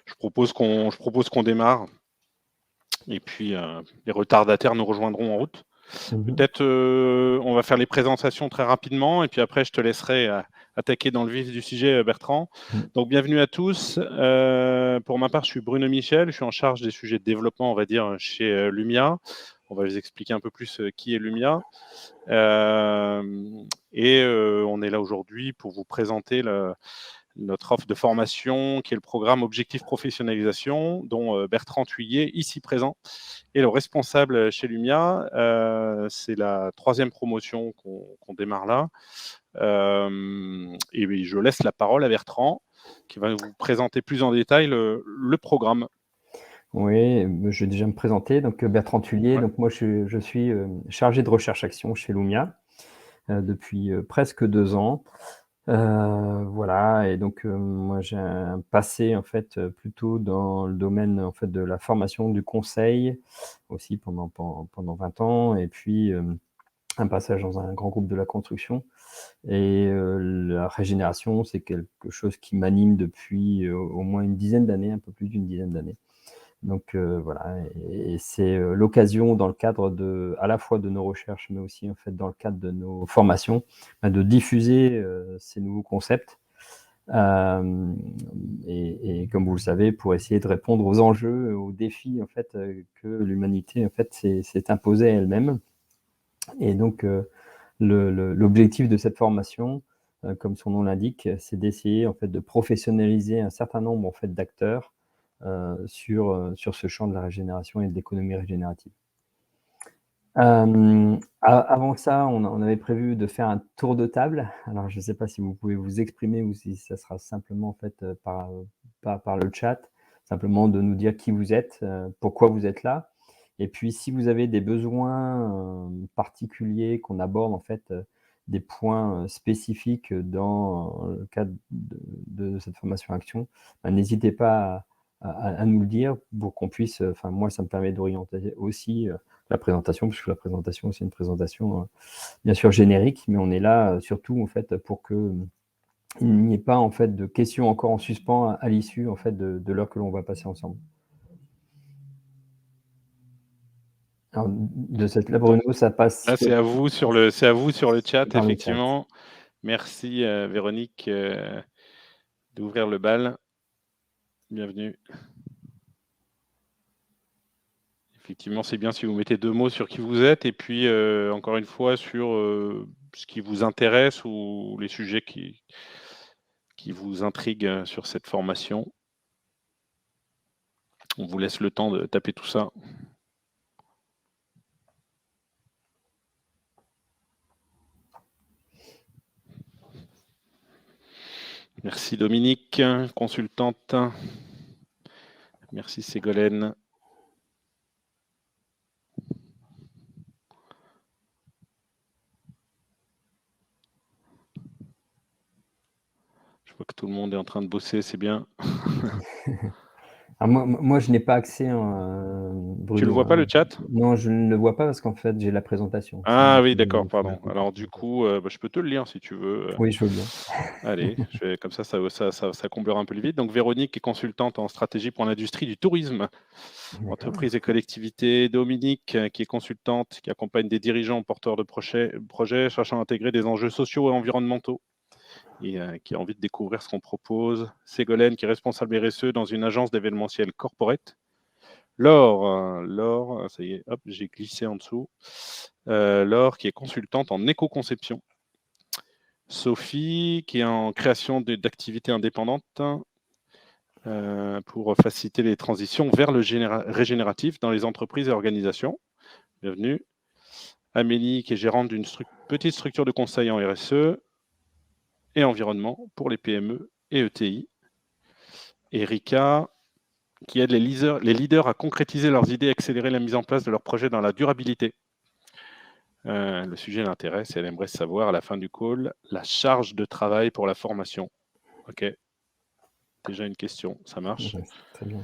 Je propose qu'on démarre. Et puis, les retardataires nous rejoindront en route. Peut-être, on va faire les présentations très rapidement et puis après, je te laisserai attaquer dans le vif du sujet, Bertrand. Donc, bienvenue à tous. Pour ma part, je suis Bruno Michel. Je suis en charge des sujets de développement, on va dire, chez Lumia. On va vous expliquer un peu plus qui est Lumia. On est là aujourd'hui pour vous présenter notre offre de formation qui est le programme Objectif Professionnalisation, dont Bertrand Thuillier, ici présent, est le responsable chez Lumia. C'est la 3e promotion qu'on démarre là. Et je laisse la parole à Bertrand qui va vous présenter plus en détail le programme. Oui, je vais déjà me présenter. Donc, Bertrand Thuillier, donc moi je suis chargé de recherche-action chez Lumia depuis presque 2 ans. Voilà, et donc moi j'ai un passé en fait plutôt dans le domaine en fait de la formation, du conseil aussi pendant 20 ans, et puis un passage dans un grand groupe de la construction. Et la régénération, c'est quelque chose qui m'anime depuis au moins une dizaine d'années, un peu plus d'une dizaine d'années. Donc voilà, et c'est l'occasion dans le cadre à la fois de nos recherches, mais aussi en fait dans le cadre de nos formations, de diffuser ces nouveaux concepts. Et comme vous le savez, pour essayer de répondre aux enjeux, aux défis en fait que l'humanité en fait s'est imposée elle-même. Et donc l'objectif de cette formation, comme son nom l'indique, c'est d'essayer en fait de professionnaliser un certain nombre en fait d'acteurs sur ce champ de la régénération et de l'économie régénérative. Avant ça, on avait prévu de faire un tour de table. Alors, je ne sais pas si vous pouvez vous exprimer ou si ça sera simplement en fait par le chat, simplement de nous dire qui vous êtes, pourquoi vous êtes là, et puis si vous avez des besoins particuliers qu'on aborde en fait des points spécifiques dans le cadre de cette formation action, n'hésitez pas à nous le dire pour qu'on puisse, moi ça me permet d'orienter aussi la présentation, parce que la présentation c'est une présentation bien sûr générique, mais on est là surtout en fait pour que il n'y ait pas en fait de questions encore en suspens à l'issue en fait de l'heure que l'on va passer ensemble. Alors, de cette là, Bruno, ça passe. Là, c'est à vous sur le chat, Par le chat. effectivement. Merci Véronique d'ouvrir le bal. Bienvenue. Effectivement, c'est bien si vous mettez 2 mots sur qui vous êtes et puis encore une fois sur ce qui vous intéresse ou les sujets qui vous intriguent sur cette formation. On vous laisse le temps de taper tout ça. Merci Dominique, consultante. Merci Ségolène. Je vois que tout le monde est en train de bosser, c'est bien. Alors moi, je n'ai pas accès, Bruno. Tu le vois pas le chat? Non, je ne le vois pas parce qu'en fait, j'ai la présentation. Ah oui, d'accord, pardon. Alors du coup, je peux te le lire si tu veux. Oui, je veux bien. Allez, comme ça comblera un peu le vide. Donc Véronique est consultante en stratégie pour l'industrie du tourisme, entreprises et collectivités. Dominique, qui est consultante, qui accompagne des dirigeants porteurs de projets cherchant à intégrer des enjeux sociaux et environnementaux et qui a envie de découvrir ce qu'on propose. Ségolène, qui est responsable RSE dans une agence d'événementiel corporate. Laure, ça y est, hop, j'ai glissé en dessous. Laure, qui est consultante en éco-conception. Sophie, qui est en création d'activités indépendantes pour faciliter les transitions vers le régénératif dans les entreprises et organisations. Bienvenue. Amélie, qui est gérante d'une petite structure de conseil en RSE et environnement pour les PME et ETI. Erika, qui aide les leaders à concrétiser leurs idées et accélérer la mise en place de leurs projets dans la durabilité. Le sujet l'intéresse et elle aimerait savoir à la fin du call la charge de travail pour la formation. Ok. Déjà une question, ça marche. Très bien.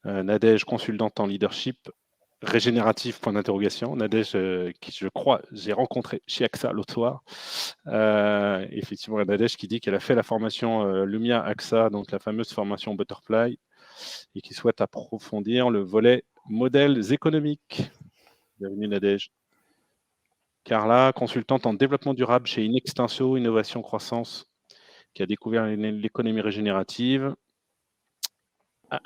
Nadège, consultante en leadership régénératif, point d'interrogation. Nadège, qui je crois, j'ai rencontré chez AXA l'autre soir. Effectivement, Nadège qui dit qu'elle a fait la formation Lumia AXA, donc la fameuse formation Butterfly. et qui souhaite approfondir le volet modèles économiques. Bienvenue Nadège. Carla, consultante en développement durable chez Inextenso Innovation Croissance, qui a découvert l'économie régénérative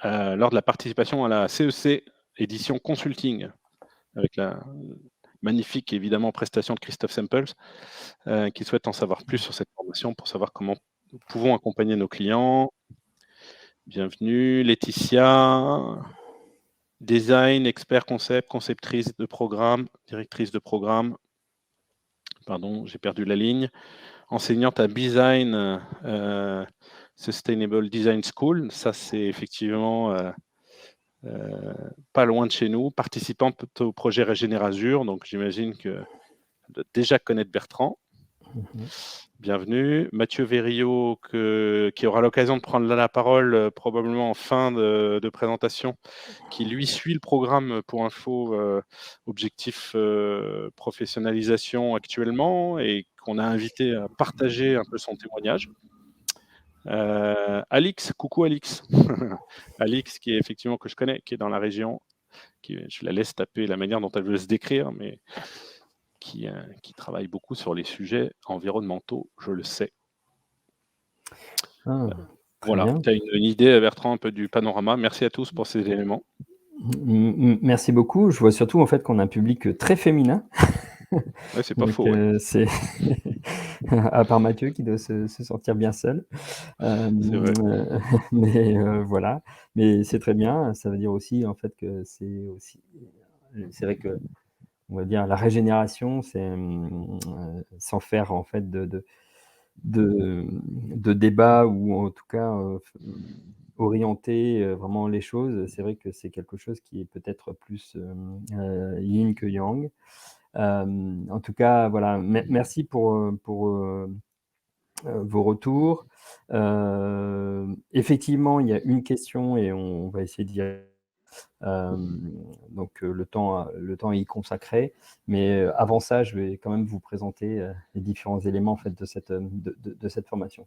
lors de la participation à la CEC édition consulting, avec la magnifique évidemment prestation de Christophe Sempels, qui souhaite en savoir plus sur cette formation pour savoir comment nous pouvons accompagner nos clients. Bienvenue Laetitia, design, expert concept, conceptrice de programme, directrice de programme. Pardon, j'ai perdu la ligne. Enseignante à Design Sustainable Design School. Ça, c'est effectivement pas loin de chez nous. Participante au projet Régénérazur. Donc, j'imagine que tu dois déjà connaître Bertrand. Bienvenue. Mathieu Verriot, qui aura l'occasion de prendre la parole probablement en fin de présentation, qui lui suit le programme pour info objectif professionnalisation actuellement et qu'on a invité à partager un peu son témoignage. Alix, coucou Alix. Alix, qui est effectivement que je connais, qui est dans la région, je la laisse taper la manière dont elle veut se décrire, mais qui travaille beaucoup sur les sujets environnementaux, je le sais. Voilà, tu as une idée, Bertrand, un peu du panorama. Merci à tous pour ces éléments. Merci beaucoup. Je vois surtout en fait qu'on a un public très féminin. Ouais, c'est pas faux. C'est à part Mathieu qui doit se sentir bien seul. Mais voilà, mais c'est très bien. Ça veut dire aussi en fait que c'est vrai que on va dire la régénération, c'est sans faire en fait de débat ou en tout cas orienter vraiment les choses. C'est vrai que c'est quelque chose qui est peut-être plus yin que yang. En tout cas, voilà, merci pour vos retours. Effectivement, il y a une question et on va essayer d'y donc le temps est y consacré. Mais avant ça, je vais quand même vous présenter les différents éléments en fait, de cette formation.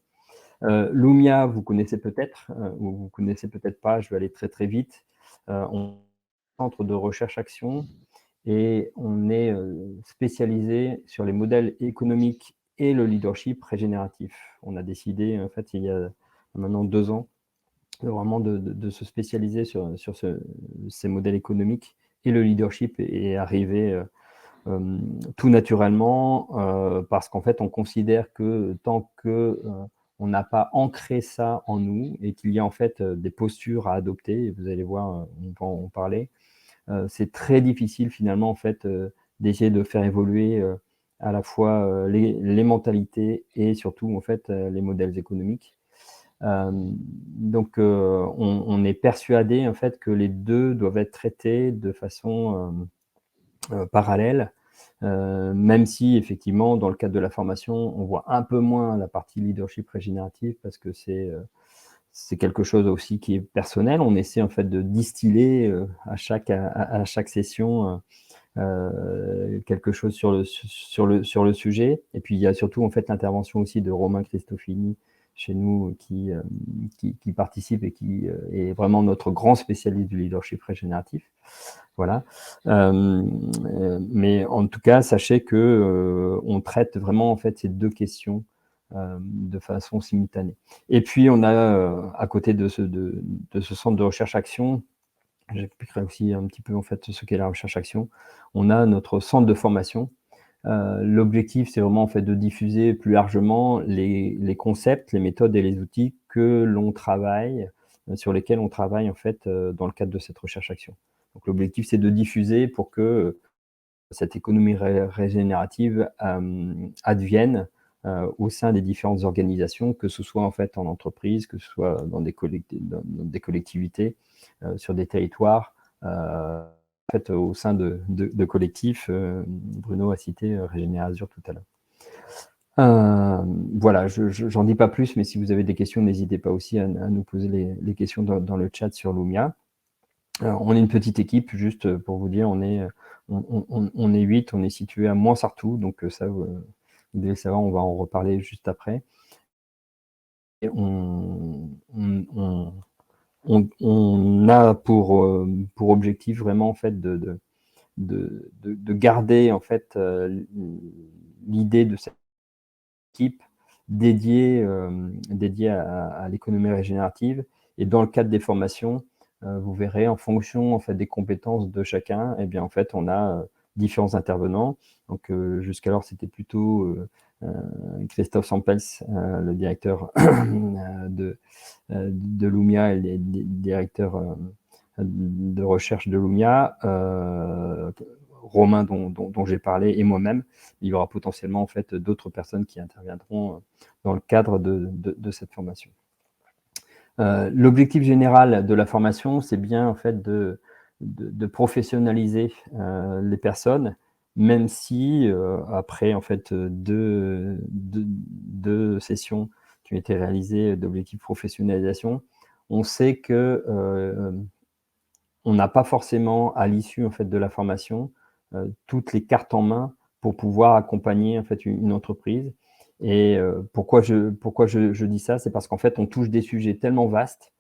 Lumia, vous connaissez peut-être ou vous connaissez peut-être pas, je vais aller très très vite. On est centre de recherche-action et on est spécialisé sur les modèles économiques et le leadership régénératif. On a décidé, en fait, il y a maintenant 2 ans, vraiment de se spécialiser sur ces modèles économiques et le leadership est arrivé tout naturellement parce qu'en fait, on considère que tant que on n'a pas ancré ça en nous et qu'il y a en fait des postures à adopter, et vous allez voir, on va en parler, c'est très difficile finalement en fait d'essayer de faire évoluer à la fois les mentalités et surtout en fait les modèles économiques. Donc on est persuadé en fait que les deux doivent être traités de façon parallèle, même si effectivement dans le cadre de la formation on voit un peu moins la partie leadership régénérative parce que c'est quelque chose aussi qui est personnel. On essaie en fait de distiller à chaque session quelque chose sur le sujet. Et puis il y a surtout en fait l'intervention aussi de Romain Cristofini chez nous qui participe et qui est vraiment notre grand spécialiste du leadership régénératif. Voilà. Mais en tout cas, sachez que on traite vraiment en fait ces deux questions de façon simultanée. Et puis on a à côté de ce centre de recherche-action, j'expliquerai aussi un petit peu en fait ce qu'est la recherche-action. On a notre centre de formation. L'objectif, c'est vraiment en fait de diffuser plus largement les concepts, les méthodes et les outils que l'on travaille, sur lesquels on travaille en fait dans le cadre de cette recherche-action. Donc l'objectif, c'est de diffuser pour que cette économie régénérative advienne au sein des différentes organisations, que ce soit en fait en entreprise, que ce soit dans des collectivités, sur des territoires, en fait au sein de collectifs. Bruno a cité Régénérazur tout à l'heure. Voilà, j'en dis pas plus, mais si vous avez des questions, n'hésitez pas aussi à nous poser les questions dans le chat sur Lumia. On est une petite équipe, juste pour vous dire, on est 8, on est situé à Moinsartou, donc ça, vous devez savoir, on va en reparler juste après. Et on on a pour objectif vraiment en fait de garder en fait l'idée de cette équipe dédiée à l'économie régénérative. Et dans le cadre des formations, vous verrez en fonction en fait des compétences de chacun, et bien en fait on a différents intervenants. Donc jusqu'alors c'était plutôt Christophe Sampels, le directeur de Lumia et le directeur de recherche de Lumia, Romain dont j'ai parlé et moi-même. Il y aura potentiellement en fait d'autres personnes qui interviendront dans le cadre de cette formation. L'objectif général de la formation, c'est bien en fait de professionnaliser les personnes, même si après en fait deux sessions qui ont été réalisées d'objectifs professionnalisation, on sait que on n'a pas forcément à l'issue en fait de la formation toutes les cartes en main pour pouvoir accompagner en fait une entreprise. Et pourquoi je dis ça, c'est parce qu'en fait on touche des sujets tellement vastes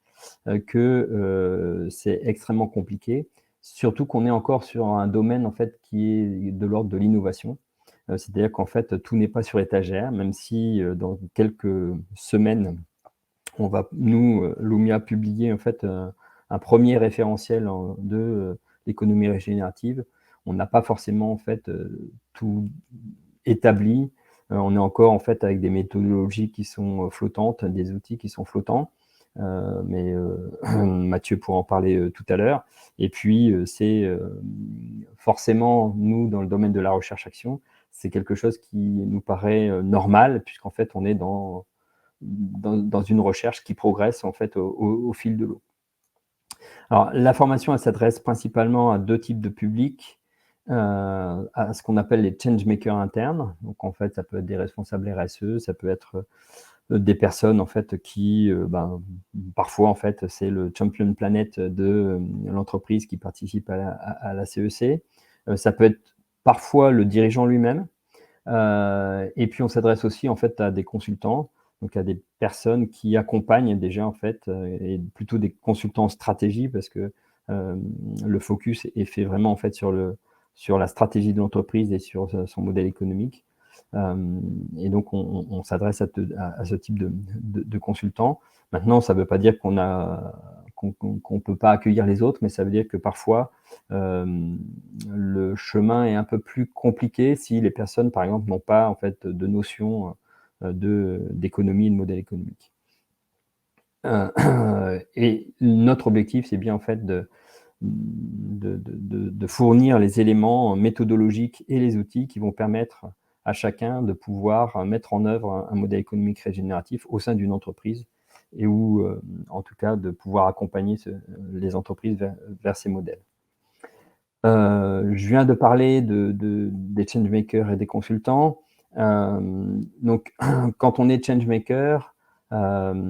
que c'est extrêmement compliqué, surtout qu'on est encore sur un domaine en fait qui est de l'ordre de l'innovation. C'est-à-dire qu'en fait tout n'est pas sur étagère, même si dans quelques semaines on va, nous, Lumia, publier en fait un premier référentiel de l'économie régénérative. On n'a pas forcément en fait tout établi. On est encore en fait avec des méthodologies qui sont flottantes, des outils qui sont flottants. Mais Mathieu pourra en parler tout à l'heure. Et puis, c'est forcément, nous, dans le domaine de la recherche-action, c'est quelque chose qui nous paraît normal, puisqu'en fait, on est dans une recherche qui progresse en fait au fil de l'eau. Alors, la formation, elle s'adresse principalement à deux types de publics, à ce qu'on appelle les changemakers internes. Donc, en fait, ça peut être des responsables RSE, ça peut être des personnes en fait qui, parfois en fait, c'est le champion planet de l'entreprise qui participe à la CEC. Ça peut être parfois le dirigeant lui-même. Et puis on s'adresse aussi en fait à des consultants, donc à des personnes qui accompagnent déjà en fait, et plutôt des consultants en stratégie parce que le focus est fait vraiment en fait sur la stratégie de l'entreprise et sur son modèle économique. Et donc on s'adresse à ce type de consultants. Maintenant, ça ne veut pas dire qu'on ne peut pas accueillir les autres, mais ça veut dire que parfois, le chemin est un peu plus compliqué si les personnes, par exemple, n'ont pas en fait, de notion d'économie et de modèle économique. Et notre objectif, c'est bien en fait de fournir les éléments méthodologiques et les outils qui vont permettre à chacun de pouvoir mettre en œuvre un modèle économique régénératif au sein d'une entreprise et ou, en tout cas, de pouvoir accompagner les entreprises vers ces modèles. Je viens de parler des changemakers et des consultants. Donc, quand on est changemaker, ce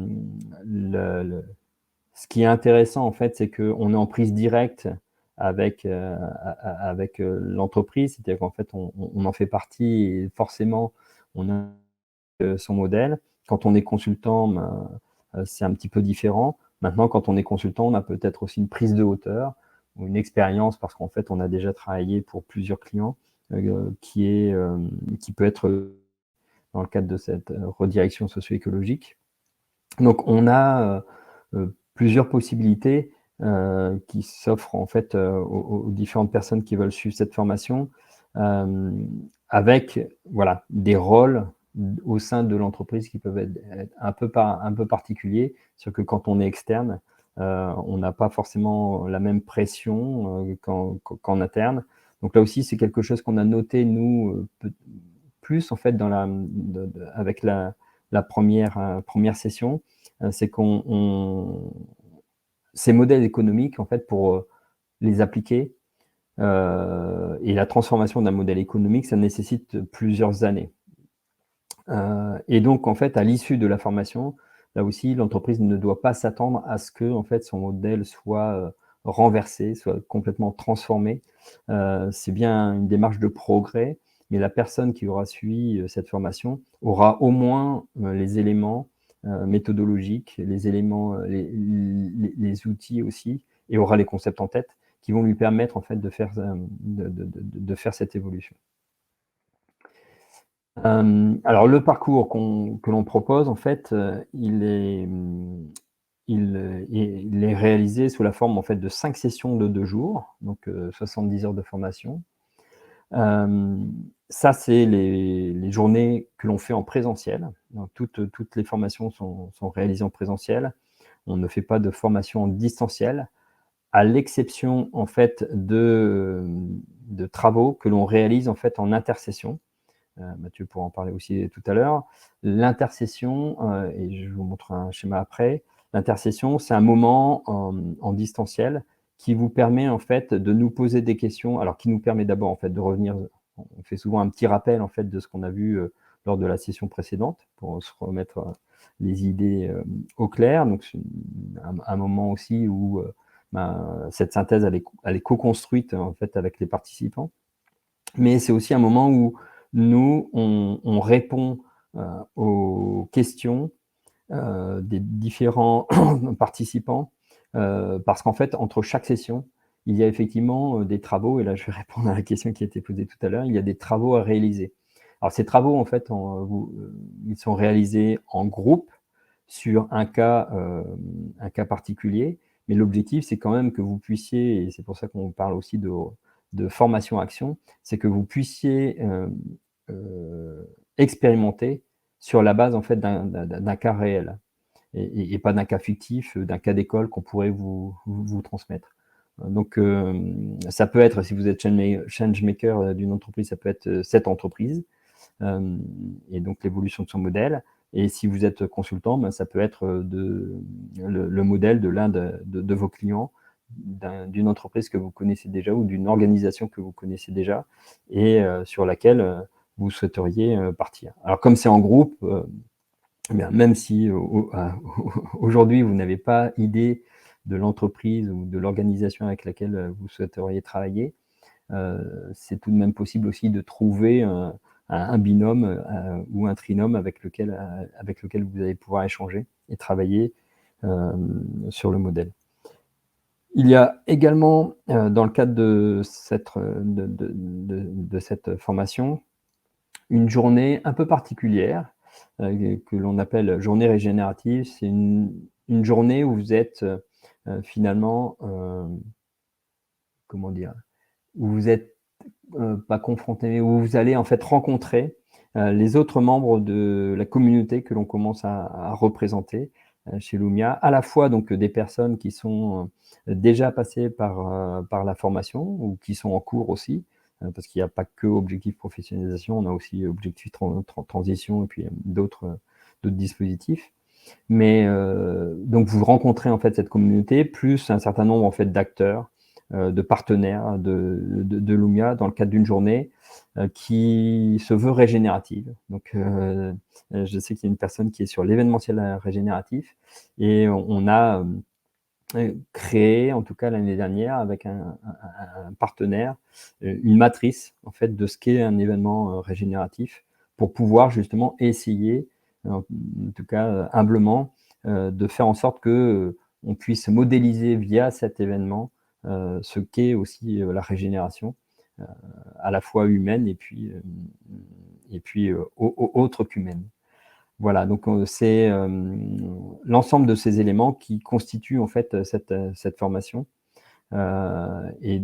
qui est intéressant, en fait, c'est qu'on est en prise directe avec l'entreprise. C'est-à-dire qu'en fait, on en fait partie et forcément, on a son modèle. Quand on est consultant, c'est un petit peu différent. Maintenant, quand on est consultant, on a peut-être aussi une prise de hauteur ou une expérience parce qu'en fait, on a déjà travaillé pour plusieurs clients qui peut être dans le cadre de cette redirection socio-écologique. Donc, on a plusieurs possibilités qui s'offrent en fait aux différentes personnes qui veulent suivre cette formation avec voilà, des rôles au sein de l'entreprise qui peuvent être un peu particuliers, sur que quand on est externe, on n'a pas forcément la même pression qu'en interne. Donc là aussi, c'est quelque chose qu'on a noté, nous, plus en fait avec la première session, c'est qu'on ces modèles économiques, en fait, pour les appliquer, et la transformation d'un modèle économique, ça nécessite plusieurs années. Et donc, en fait, à l'issue de la formation, là aussi, l'entreprise ne doit pas s'attendre à ce que, en fait, son modèle soit renversé, soit complètement transformé. C'est bien une démarche de progrès, mais la personne qui aura suivi cette formation aura au moins les éléments méthodologiques, les éléments, les outils aussi, et aura les concepts en tête qui vont lui permettre en fait de faire cette évolution. Alors le parcours que l'on propose en fait, il est réalisé sous la forme en fait de 5 sessions de 2 jours, donc 70 heures de formation. Ça, c'est les journées que l'on fait en présentiel. Donc toutes les formations sont réalisées en présentiel. On ne fait pas de formation en distanciel, à l'exception en fait de travaux que l'on réalise en fait en intersession. Mathieu pourra en parler aussi tout à l'heure. L'intersession, et je vous montre un schéma après, l'intersession, c'est un moment en distanciel qui vous permet en fait de nous poser des questions, alors qui nous permet d'abord en fait de revenir, on fait souvent un petit rappel en fait de ce qu'on a vu lors de la session précédente pour se remettre les idées au clair. Donc c'est un moment aussi où cette synthèse elle est co-construite en fait avec les participants. Mais c'est aussi un moment où nous, on répond aux questions des différents participants, parce qu'en fait, entre chaque session, il y a effectivement des travaux, et là je vais répondre à la question qui a été posée tout à l'heure, il y a des travaux à réaliser. Alors ces travaux, en fait, ils sont réalisés en groupe sur un cas particulier, mais l'objectif, c'est quand même que vous puissiez, et c'est pour ça qu'on parle aussi de formation-action, c'est que vous puissiez expérimenter sur la base en fait d'un cas réel et pas d'un cas fictif, d'un cas d'école qu'on pourrait vous transmettre. Donc ça peut être, si vous êtes changemaker d'une entreprise, ça peut être cette entreprise et donc l'évolution de son modèle. Et si vous êtes consultant, ben, ça peut être le modèle de l'un de vos clients, d'une entreprise que vous connaissez déjà ou d'une organisation que vous connaissez déjà et sur laquelle vous souhaiteriez partir. Alors comme c'est en groupe, bien, même si aujourd'hui vous n'avez pas idée de l'entreprise ou de l'organisation avec laquelle vous souhaiteriez travailler, c'est tout de même possible aussi de trouver un binôme ou un trinôme avec lequel vous allez pouvoir échanger et travailler sur le modèle. Il y a également, dans le cadre de cette formation, une journée un peu particulière que l'on appelle journée régénérative. C'est une journée où vous êtes finalement, comment dire, où vous êtes pas confronté, où vous allez en fait rencontrer les autres membres de la communauté que l'on commence à représenter chez Lumia, à la fois donc des personnes qui sont déjà passées par la formation ou qui sont en cours aussi, parce qu'il n'y a pas que objectif professionnalisation, on a aussi objectif transition et puis d'autres dispositifs. Mais donc vous rencontrez en fait cette communauté plus un certain nombre en fait d'acteurs, de partenaires de Lumia dans le cadre d'une journée qui se veut régénérative. Donc je sais qu'il y a une personne qui est sur l'événementiel régénératif et on a créé, en tout cas l'année dernière, avec un partenaire, une matrice en fait de ce qu'est un événement régénératif pour pouvoir justement essayer, en tout cas humblement, de faire en sorte que on puisse modéliser via cet événement ce qu'est aussi la régénération, à la fois humaine et puis autre qu'humaine. Voilà, donc c'est l'ensemble de ces éléments qui constituent en fait cette formation. Et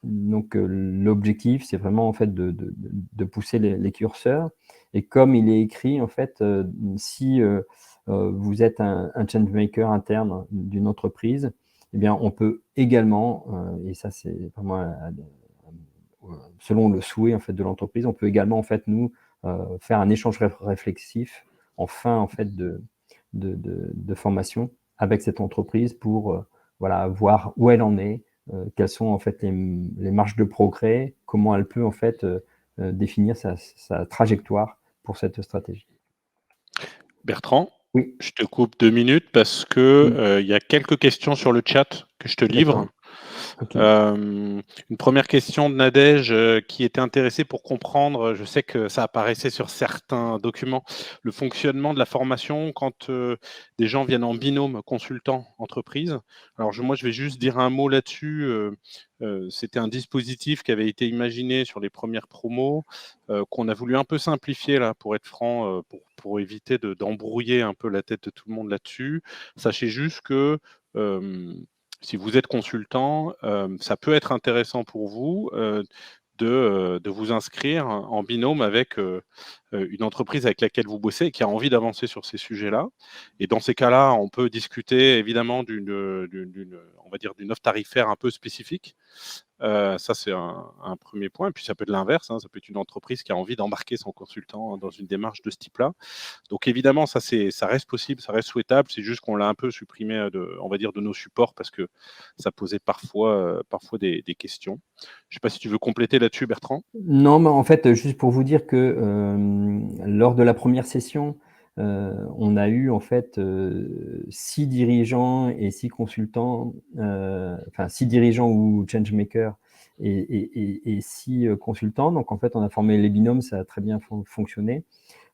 donc l'objectif, c'est vraiment en fait de pousser les curseurs. Et comme il est écrit, en fait, si vous êtes un changemaker interne d'une entreprise, eh bien, on peut également, et ça c'est vraiment selon le souhait en fait de l'entreprise, on peut également en fait nous faire un échange réflexif en fin en fait de formation avec cette entreprise pour voilà, voir où elle en est, quelles sont en fait les marges de progrès, comment elle peut en fait définir sa trajectoire pour cette stratégie. Bertrand, Oui. je te coupe 2 minutes parce que il y a quelques questions sur le chat que je te livre. Ok. Une première question de Nadège qui était intéressée pour comprendre, je sais que ça apparaissait sur certains documents, le fonctionnement de la formation quand des gens viennent en binôme consultant-entreprise. Alors moi, je vais juste dire un mot là-dessus. C'était un dispositif qui avait été imaginé sur les premières promos, qu'on a voulu un peu simplifier, là, pour être franc, pour éviter d'embrouiller un peu la tête de tout le monde là-dessus. Sachez juste que si vous êtes consultant, ça peut être intéressant pour vous de vous inscrire en binôme avec une entreprise avec laquelle vous bossez et qui a envie d'avancer sur ces sujets-là. Et dans ces cas-là, on peut discuter évidemment on va dire d'une offre tarifaire un peu spécifique. Ça, c'est un premier point. Et puis, ça peut être l'inverse, hein. Ça peut être une entreprise qui a envie d'embarquer son consultant dans une démarche de ce type-là. Donc, évidemment, ça reste possible, ça reste souhaitable. C'est juste qu'on l'a un peu supprimé, on va dire, de nos supports parce que ça posait parfois des questions. Je ne sais pas si tu veux compléter là-dessus, Bertrand. Non, mais en fait, juste pour vous dire que lors de la première session, on a eu en fait 6 dirigeants et 6 consultants, enfin 6 dirigeants ou changemakers et 6 consultants. Donc en fait, on a formé les binômes, ça a très bien fonctionné.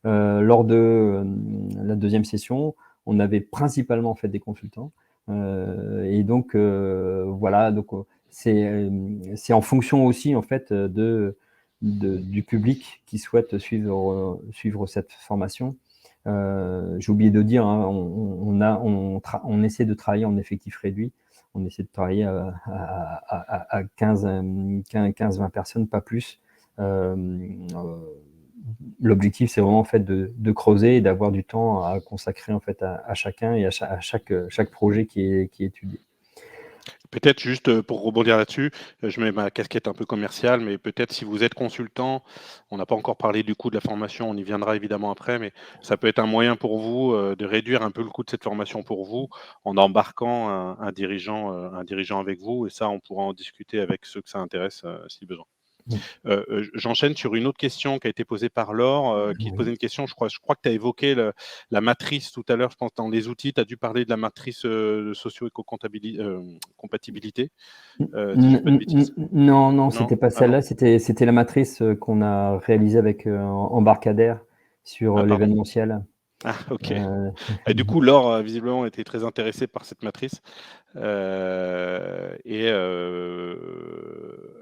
Lors de la deuxième session, on avait principalement en fait des consultants. Et donc voilà, donc c'est en fonction aussi en fait du public qui souhaite suivre cette formation. J'ai oublié de dire, hein, on essaie de travailler en effectif réduit. On essaie de travailler à 15-20 personnes, pas plus. L'objectif, c'est vraiment en fait de creuser et d'avoir du temps à consacrer en fait à chacun et à chaque projet qui est étudié. Peut-être juste pour rebondir là-dessus, je mets ma casquette un peu commerciale, mais peut-être si vous êtes consultant, on n'a pas encore parlé du coût de la formation, on y viendra évidemment après, mais ça peut être un moyen pour vous de réduire un peu le coût de cette formation pour vous en embarquant un dirigeant avec vous, et ça, on pourra en discuter avec ceux que ça intéresse si besoin. Mm. J'enchaîne sur une autre question qui a été posée par Laure, qui posait Oui. une question, je crois que tu as évoqué la matrice tout à l'heure, je pense, dans les outils, tu as dû parler de la matrice socio-éco-compatibilité, si je dis pas de bêtises. Non, non, Non? c'était pas Ah non? celle-là, c'était la matrice qu'on a réalisée avec Embarcadère sur Ah pardon. l'événementiel. Ah OK. Euh, Et du coup, Laure, visiblement, était très intéressée par cette matrice.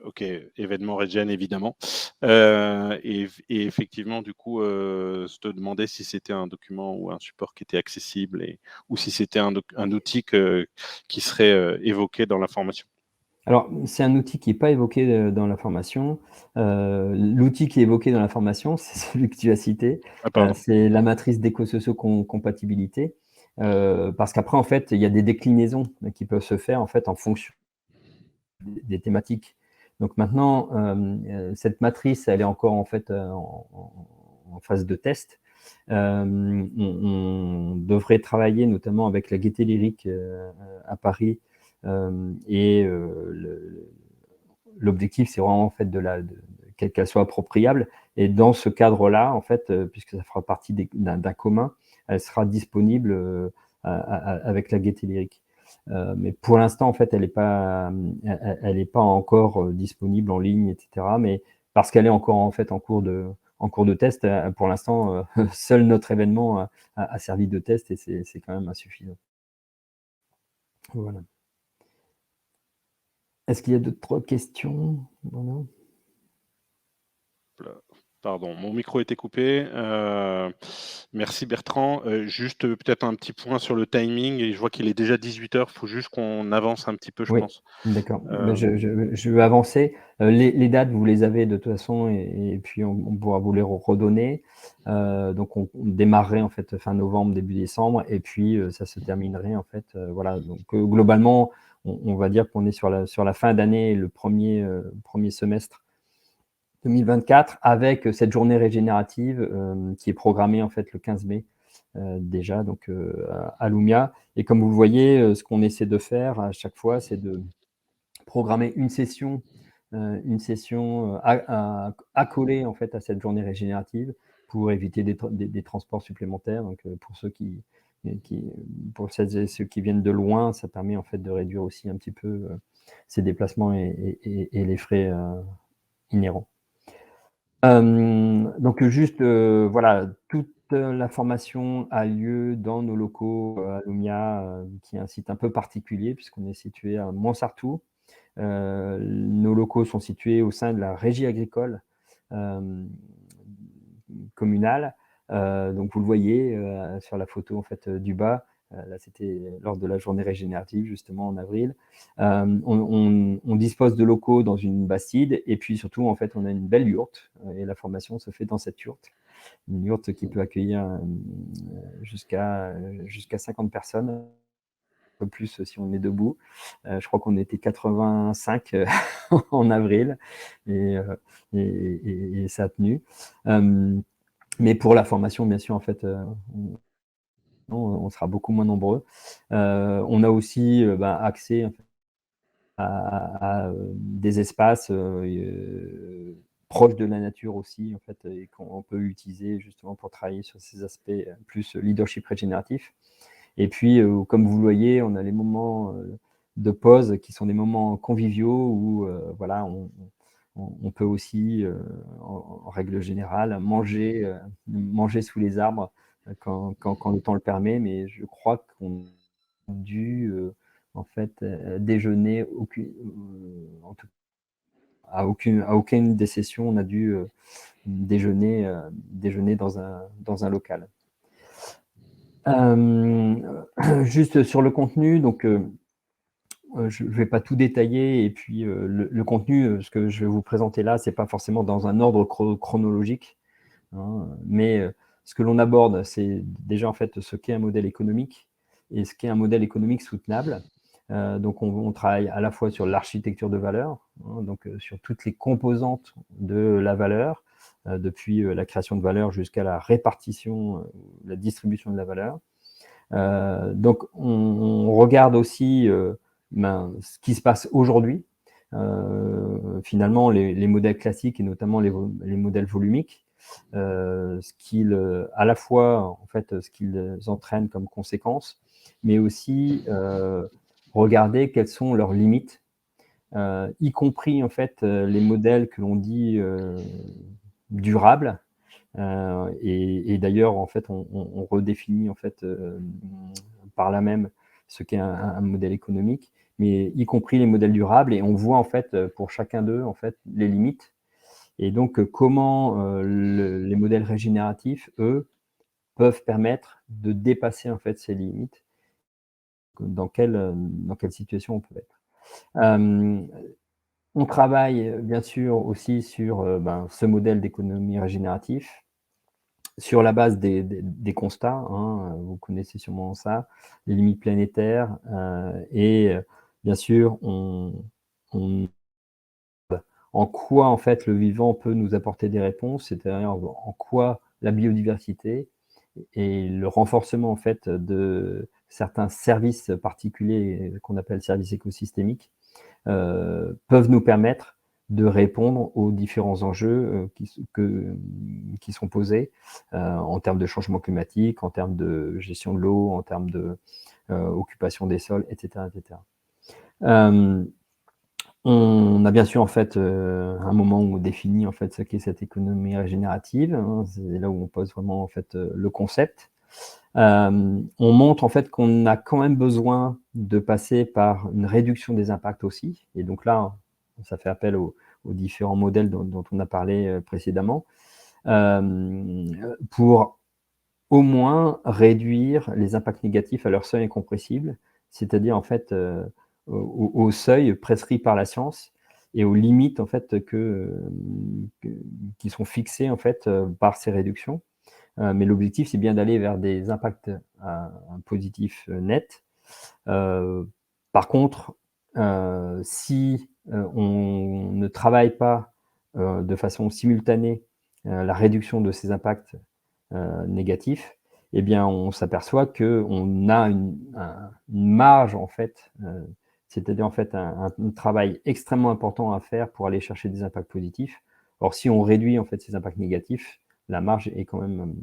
OK, événement Regen, évidemment. Et effectivement, du coup, je te demandais si c'était un document ou un support qui était accessible ou si c'était un outil qui serait évoqué dans la formation. Alors, c'est un outil qui n'est pas évoqué dans la formation. L'outil qui est évoqué dans la formation, c'est celui que tu as cité. Ah pardon. C'est la matrice d'éco-socio-compatibilité. Parce qu'après, en fait, il y a des déclinaisons qui peuvent se faire en fait en fonction des thématiques. Donc maintenant, cette matrice, elle est encore en fait en phase de test. On devrait travailler notamment avec la Gaieté Lyrique à Paris. Et l'objectif, c'est vraiment en fait qu'elle soit appropriable. Et dans ce cadre-là, en fait, puisque ça fera partie d'un commun, elle sera disponible avec la Gaieté Lyrique. Mais pour l'instant, en fait, elle n'est pas encore disponible en ligne, etc. Mais parce qu'elle est encore en fait en cours de test, pour l'instant, seul notre événement a servi de test et c'est quand même insuffisant. Voilà. Est-ce qu'il y a d'autres questions? Voilà. Pardon, mon micro était coupé. Merci Bertrand. Juste peut-être un petit point sur le timing. Et je vois qu'il est déjà 18h. Il faut juste qu'on avance un petit peu, je Oui, pense. d'accord. Ben, je vais avancer. Les dates, vous les avez de toute façon et puis on pourra vous les redonner. Donc on démarrerait en fait fin novembre, début décembre et puis ça se terminerait en fait. Voilà. Donc globalement, on va dire qu'on est sur la fin d'année, le premier semestre 2024 avec cette journée régénérative qui est programmée en fait le 15 mai déjà donc à Lumia. Et comme vous le voyez, ce qu'on essaie de faire à chaque fois, c'est de programmer une session accolée en fait à cette journée régénérative pour éviter des transports supplémentaires. Donc pour pour celles et ceux qui viennent de loin, ça permet en fait de réduire aussi un petit peu ces déplacements et les frais inhérents. Donc juste, voilà, toute la formation a lieu dans nos locaux à Lumia, qui est un site un peu particulier puisqu'on est situé à Montsartou. Nos locaux sont situés au sein de la régie agricole communale. Donc vous le voyez sur la photo en fait du bas. Là, c'était lors de la journée régénérative, justement, en avril. On dispose de locaux dans une bastide et puis surtout, en fait, on a une belle yourte et la formation se fait dans cette yourte. Une yourte qui peut accueillir jusqu'à 50 personnes, un peu plus si on est debout. Je crois qu'on était 85 en avril et ça a tenu. Mais pour la formation, bien sûr, en fait, on sera beaucoup moins nombreux. On a aussi accès à des espaces proches de la nature aussi, en fait, et qu'on peut utiliser justement pour travailler sur ces aspects plus leadership régénératif. Et puis, comme vous le voyez, on a les moments de pause qui sont des moments conviviaux où voilà, on peut aussi, en règle générale, manger sous les arbres quand le temps le permet. Mais je crois qu'on a dû en fait déjeuner en tout à aucune des sessions, on a dû déjeuner dans un local. Juste sur le contenu, donc je ne vais pas tout détailler et puis le contenu, ce que je vais vous présenter là, ce n'est pas forcément dans un ordre chronologique, hein, mais ce que l'on aborde, c'est déjà en fait ce qu'est un modèle économique et ce qu'est un modèle économique soutenable. Donc on travaille à la fois sur l'architecture de valeur, hein, donc sur toutes les composantes de la valeur, depuis la création de valeur jusqu'à la répartition, la distribution de la valeur. Donc on regarde aussi ce qui se passe aujourd'hui. Finalement, les modèles classiques et notamment les modèles volumiques, à la fois en fait ce qu'ils entraînent comme conséquence, mais aussi regarder quelles sont leurs limites, y compris en fait les modèles que l'on dit durables. Et d'ailleurs, en fait, on redéfinit en fait par là même ce qu'est un modèle économique, mais y compris les modèles durables. Et on voit en fait pour chacun d'eux en fait les limites. Et donc comment les modèles régénératifs, eux, peuvent permettre de dépasser en fait ces limites. Dans quelle situation on peut être. On travaille bien sûr aussi sur ce modèle d'économie régénérative sur la base des constats, hein, vous connaissez sûrement ça, les limites planétaires, et bien sûr, en quoi en fait le vivant peut nous apporter des réponses, c'est-à-dire en quoi la biodiversité et le renforcement en fait de certains services particuliers qu'on appelle services écosystémiques peuvent nous permettre de répondre aux différents enjeux qui sont posés en termes de changement climatique, en termes de gestion de l'eau, en termes de occupation des sols, etc. etc. On a bien sûr en fait un moment où on définit en fait ce qu'est cette économie régénérative, hein, c'est là où on pose vraiment en fait le concept. On montre en fait qu'on a quand même besoin de passer par une réduction des impacts aussi. Et donc là, ça fait appel aux différents modèles dont on a parlé précédemment, pour au moins réduire les impacts négatifs à leur seuil incompressible, c'est-à-dire en fait au seuil prescrit par la science et aux limites en fait qui sont fixées en fait par ces réductions. Mais l'objectif, c'est bien d'aller vers des impacts positifs nets. Par contre, si on ne travaille pas de façon simultanée la réduction de ces impacts négatifs, eh bien, on s'aperçoit qu'on a une marge, en fait, c'est-à-dire en fait un travail extrêmement important à faire pour aller chercher des impacts positifs. Or, si on réduit en fait ces impacts négatifs, la marge est quand même,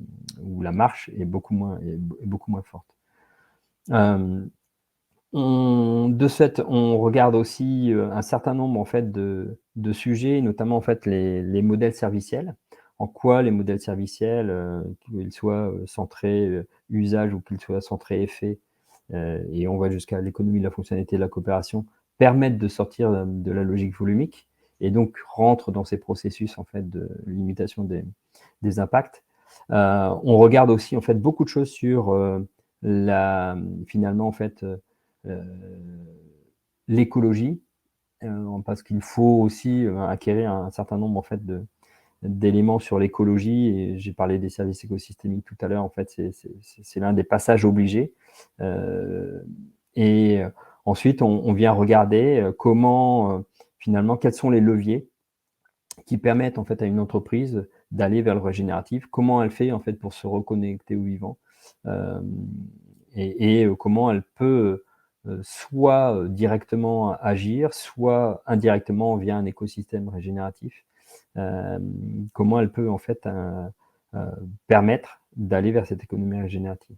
ou la marche est beaucoup moins forte. De ce fait, on regarde aussi un certain nombre en fait, de sujets, notamment en fait, les modèles serviciels. En quoi les modèles serviciels, qu'ils soient centrés usage ou qu'ils soient centrés effet, et on va jusqu'à l'économie de la fonctionnalité de la coopération, permettent de sortir de la logique volumique et donc rentrent dans ces processus en fait, de limitation des impacts. On regarde aussi en fait, beaucoup de choses sur finalement en fait, euh, l'écologie, parce qu'il faut aussi acquérir un certain nombre en fait, d'éléments sur l'écologie. Et j'ai parlé des services écosystémiques tout à l'heure. En fait, c'est l'un des passages obligés. Et ensuite, on vient regarder comment, finalement, quels sont les leviers qui permettent en fait à une entreprise d'aller vers le régénératif, comment elle fait en fait pour se reconnecter au vivant, et comment elle peut soit directement agir, soit indirectement via un écosystème régénératif, comment elle peut en fait permettre d'aller vers cette économie régénérative.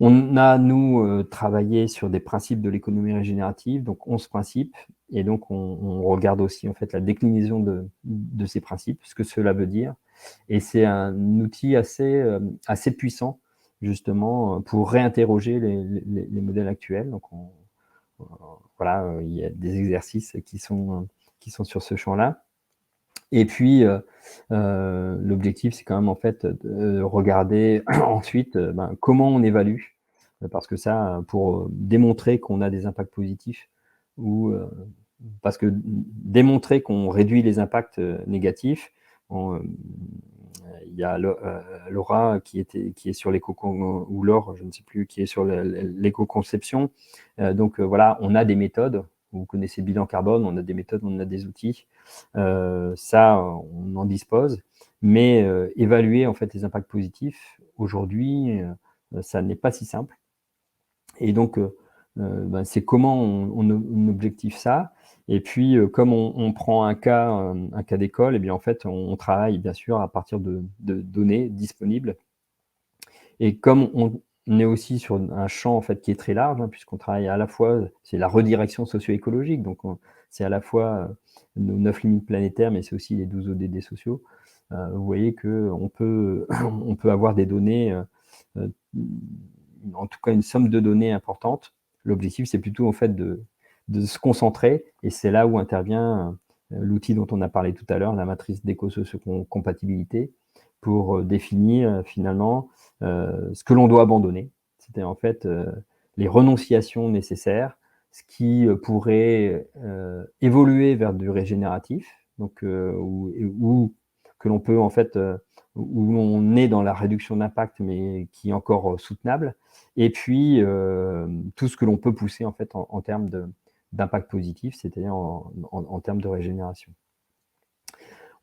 On a, nous, travaillé sur des principes de l'économie régénérative, donc 11 principes, et donc on regarde aussi en fait la déclinaison de ces principes, ce que cela veut dire. Et c'est un outil assez puissant, justement, pour réinterroger les modèles actuels. Donc voilà, il y a des exercices qui sont sur ce champ-là. Et puis, l'objectif, c'est quand même en fait de regarder ensuite comment on évalue, parce que ça, pour démontrer qu'on a des impacts positifs, ou parce que démontrer qu'on réduit les impacts négatifs, il y a Laura qui est sur ou Laure, je ne sais plus, qui est sur l'éco-conception. Donc voilà, on a des méthodes. Vous connaissez le bilan carbone, on a des méthodes, on a des outils. Ça, on en dispose. Mais évaluer en fait les impacts positifs, aujourd'hui, ça n'est pas si simple. Et donc, c'est comment on objective ça. Et puis, comme on prend un cas d'école, et bien en fait, on travaille bien sûr à partir de données disponibles. Et comme on est aussi sur un champ en fait qui est très large, puisqu'on travaille à la fois, c'est la redirection socio-écologique, donc c'est à la fois nos 9 limites planétaires, mais c'est aussi les 12 ODD sociaux. Vous voyez qu'on peut, on peut avoir des données, en tout cas une somme de données importante. L'objectif, c'est plutôt en fait de se concentrer, et c'est là où intervient l'outil dont on a parlé tout à l'heure, la matrice d'éco-socio-compatibilité, pour définir finalement ce que l'on doit abandonner. C'était en fait les renonciations nécessaires, ce qui pourrait évoluer vers du régénératif, donc ou que l'on peut en fait, où on est dans la réduction d'impact, mais qui est encore soutenable, et puis tout ce que l'on peut pousser en fait en termes d'impact positif, c'est-à-dire en termes de régénération.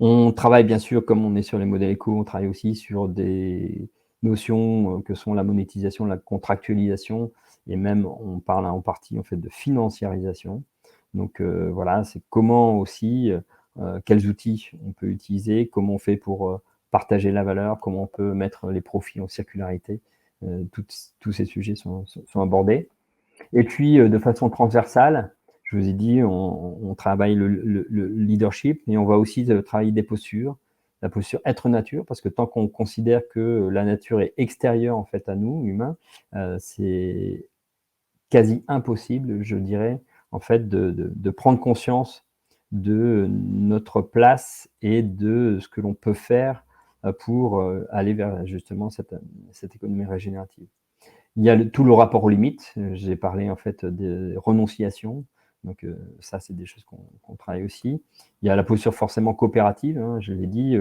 On travaille bien sûr, comme on est sur les modèles éco, on travaille aussi sur des notions que sont la monétisation, la contractualisation, et même on parle en partie en fait de financiarisation. Donc voilà, c'est comment aussi, quels outils on peut utiliser, comment on fait pour partager la valeur, comment on peut mettre les profits en circularité. Tous ces sujets sont abordés. Et puis, de façon transversale, je vous ai dit, on travaille le leadership, mais on va aussi travailler des postures, la posture être nature, parce que tant qu'on considère que la nature est extérieure en fait à nous, humains, c'est quasi impossible, je dirais, en fait, de prendre conscience de notre place et de ce que l'on peut faire pour aller vers justement cette économie régénérative. Il y a tout le rapport aux limites. J'ai parlé en fait des renonciations. Donc ça, c'est des choses qu'on travaille aussi. Il y a la posture forcément coopérative, je l'ai dit.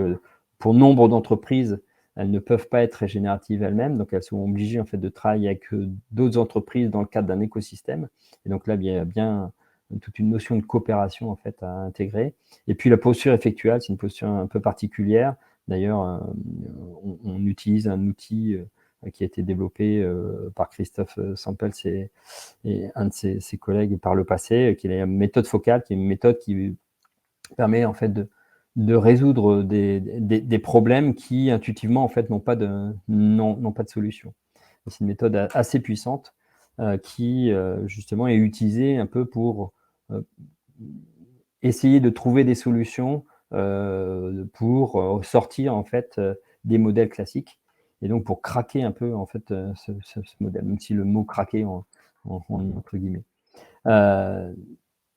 Pour nombre d'entreprises, elles ne peuvent pas être régénératives elles-mêmes, donc elles sont obligées en fait de travailler avec d'autres entreprises dans le cadre d'un écosystème. Et donc là, il y a bien toute une notion de coopération en fait à intégrer. Et puis la posture effectuelle, c'est une posture un peu particulière. D'ailleurs, on utilise un outil qui a été développé par Christophe Sampels et un de ses collègues par le passé, qui est la méthode focale, qui est une méthode qui permet en fait de résoudre des problèmes qui intuitivement en fait n'ont pas de solution. C'est une méthode assez puissante qui justement est utilisé un peu pour essayer de trouver des solutions pour sortir en fait des modèles classiques et donc pour craquer un peu en fait ce modèle, même si le mot craquer entre guillemets.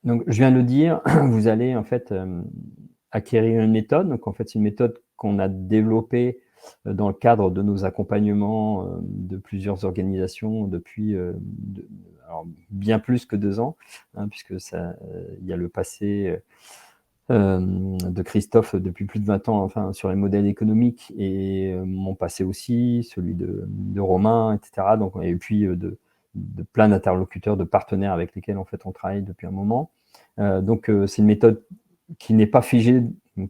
Donc je viens de le dire, vous allez en fait acquérir une méthode. Donc en fait, c'est une méthode qu'on a développée dans le cadre de nos accompagnements de plusieurs organisations depuis alors, bien plus que 2 ans, hein, puisque il y a le passé de Christophe depuis plus de 20 ans, enfin, sur les modèles économiques, et mon passé aussi, celui de Romain, etc. Donc, et puis de plein d'interlocuteurs, de partenaires avec lesquels en fait on travaille depuis un moment. Donc c'est une méthode qui n'est pas figée,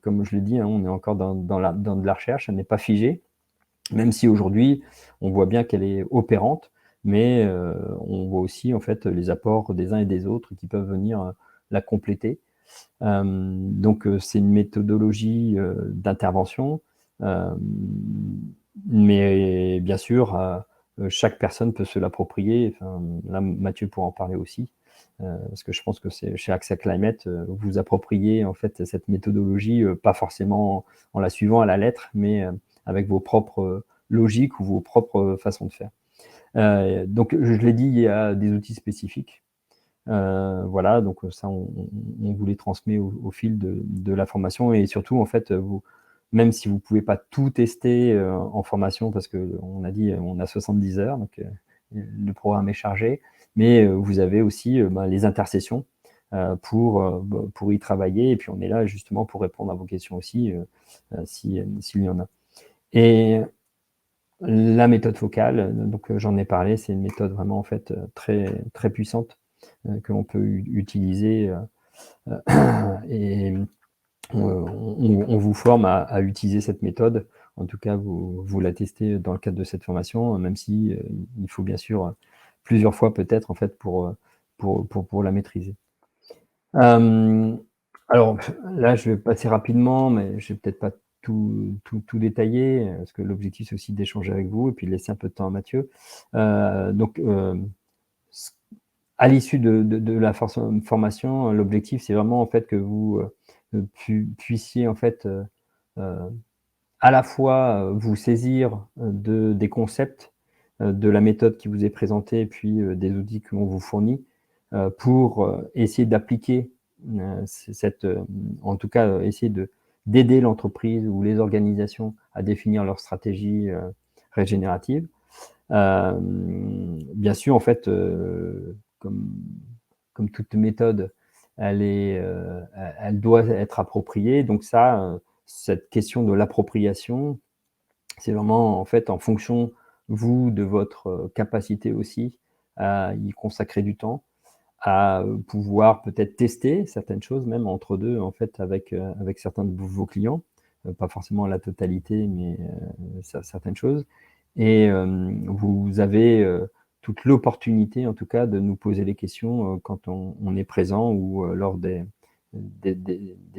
comme je l'ai dit, hein, on est encore dans de la recherche, elle n'est pas figée, même si aujourd'hui on voit bien qu'elle est opérante, mais on voit aussi en fait les apports des uns et des autres qui peuvent venir la compléter. Donc c'est une méthodologie d'intervention, mais bien sûr chaque personne peut se l'approprier. Enfin, là, Mathieu pourra en parler aussi, parce que je pense que c'est chez AXA Climate, vous appropriez en fait cette méthodologie, pas forcément en la suivant à la lettre, mais avec vos propres logiques ou vos propres façons de faire. Donc je l'ai dit, il y a des outils spécifiques. Voilà, donc ça, on vous les transmet au fil de la formation, et surtout, en fait, même si vous ne pouvez pas tout tester en formation, parce qu'on a dit on a 70 heures, donc le programme est chargé, mais vous avez aussi les intercessions pour y travailler, et puis on est là justement pour répondre à vos questions aussi, s'il y en a. Et la méthode focale, donc j'en ai parlé, c'est une méthode vraiment en fait très, très puissante que l'on peut utiliser et on vous forme à utiliser cette méthode. En tout cas, vous la testez dans le cadre de cette formation, même si il faut bien sûr plusieurs fois peut-être en fait pour la maîtriser. Alors là, je vais passer rapidement, mais je vais peut-être pas tout détailler, parce que l'objectif c'est aussi d'échanger avec vous et puis de laisser un peu de temps à Mathieu. Donc à l'issue de la formation, l'objectif, c'est vraiment en fait que vous puissiez en fait à la fois vous saisir des concepts de la méthode qui vous est présentée, et puis des outils que l'on vous fournit pour essayer d'appliquer en tout cas essayer d'aider l'entreprise ou les organisations à définir leur stratégie régénérative. Bien sûr, en fait, comme toute méthode, elle doit être appropriée. Donc ça, cette question de l'appropriation, c'est vraiment en fait en fonction, vous, de votre capacité aussi à y consacrer du temps, à pouvoir peut-être tester certaines choses, même entre deux, en fait, avec certains de vos clients, pas forcément la totalité, mais certaines choses. Et vous avez toute l'opportunité, en tout cas, de nous poser les questions quand on est présent ou lors des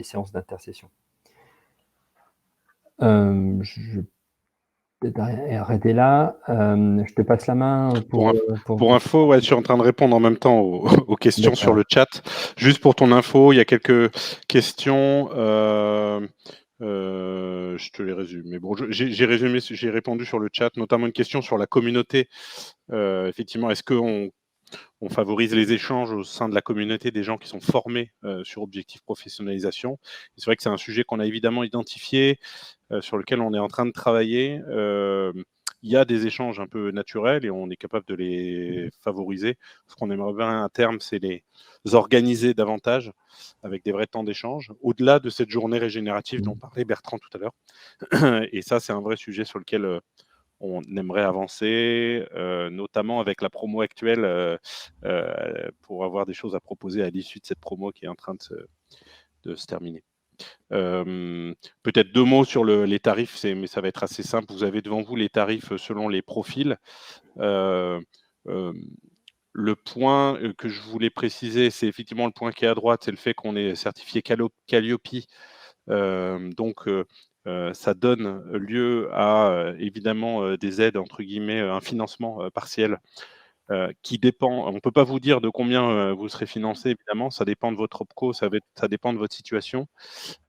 séances d'intercession. Je vais peut-être arrêter là. Je te passe la main pour info, ouais, je suis en train de répondre en même temps aux questions sur le chat. Juste pour ton info, il y a quelques questions. Je te les résume. Mais bon, j'ai répondu sur le chat, notamment une question sur la communauté. Effectivement, est-ce qu'on favorise les échanges au sein de la communauté des gens qui sont formés sur Objectif Professionnalisation? C'est vrai que c'est un sujet qu'on a évidemment identifié, sur lequel on est en train de travailler. Il y a des échanges un peu naturels et on est capable de les favoriser. Ce qu'on aimerait bien à terme, c'est les organiser davantage avec des vrais temps d'échange, au-delà de cette journée régénérative dont parlait Bertrand tout à l'heure. Et ça, c'est un vrai sujet sur lequel on aimerait avancer, notamment avec la promo actuelle, pour avoir des choses à proposer à l'issue de cette promo qui est en train de se terminer. Peut-être 2 mots sur les tarifs, mais ça va être assez simple. Vous avez devant vous les tarifs selon les profils. Le point que je voulais préciser, c'est effectivement le point qui est à droite, c'est le fait qu'on est certifié Calliope. Donc, ça donne lieu à évidemment des aides, entre guillemets, un financement partiel qui dépend. On ne peut pas vous dire de combien vous serez financé, évidemment, ça dépend de votre OPCO, ça dépend de votre situation.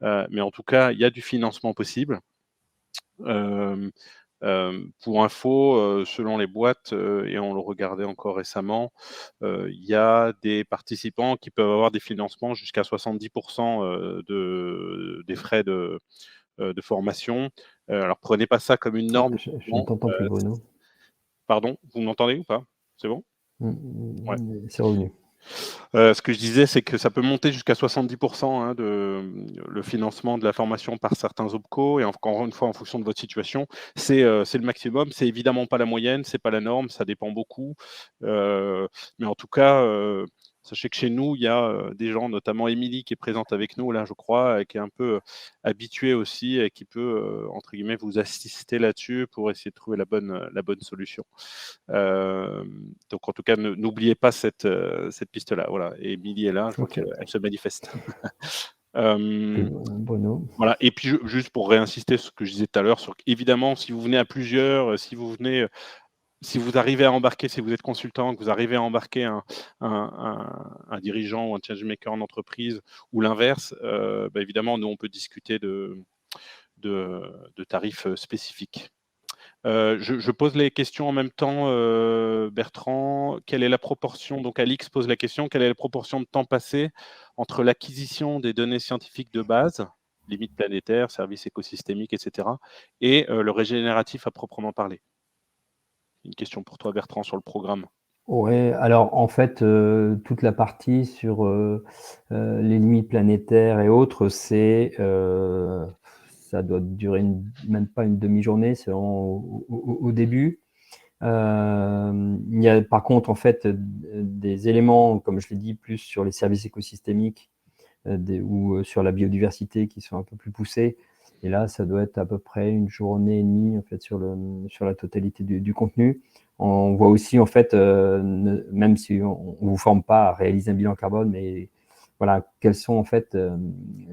Mais en tout cas, il y a du financement possible. Pour info, selon les boîtes, et on le regardait encore récemment, il y a des participants qui peuvent avoir des financements jusqu'à 70% des frais de formation. Alors prenez pas ça comme une norme. Je ne t'entends plus, Bruno. Pardon, vous m'entendez ou pas? C'est bon? Ouais. C'est revenu. Ce que je disais, c'est que ça peut monter jusqu'à 70% le financement de la formation par certains OPCO, et encore une fois, en fonction de votre situation, c'est le maximum. C'est évidemment pas la moyenne, c'est pas la norme, ça dépend beaucoup. Mais en tout cas, sachez que chez nous, il y a des gens, notamment Émilie qui est présente avec nous là, je crois, qui est un peu habituée aussi et qui peut, entre guillemets, vous assister là-dessus pour essayer de trouver la bonne solution. Donc en tout cas, n'oubliez pas cette piste-là. Voilà. Et Émilie est là, je vois qu'elle se manifeste. Bruno. Voilà. Et puis juste pour réinsister sur ce que je disais tout à l'heure, évidemment, si vous venez à plusieurs, si vous arrivez à embarquer, si vous êtes consultant, que vous arrivez à embarquer un dirigeant ou un change maker en entreprise, ou l'inverse, évidemment, nous, on peut discuter de tarifs spécifiques. Je pose les questions en même temps, Bertrand. Quelle est la proportion, donc Alix pose la question, quelle est la proportion de temps passé entre l'acquisition des données scientifiques de base, limites planétaires, services écosystémiques, etc., et le régénératif à proprement parler? Une question pour toi, Bertrand, sur le programme. Ouais, alors en fait, toute la partie sur les limites planétaires et autres, ça doit durer même pas une demi-journée, c'est au début. Il y a par contre en fait des éléments, comme je l'ai dit, plus sur les services écosystémiques ou sur la biodiversité qui sont un peu plus poussés. Et là, ça doit être à peu près une journée et demie en fait sur la totalité du contenu. On voit aussi en fait, même si on vous forme pas à réaliser un bilan carbone, mais voilà, quels sont en fait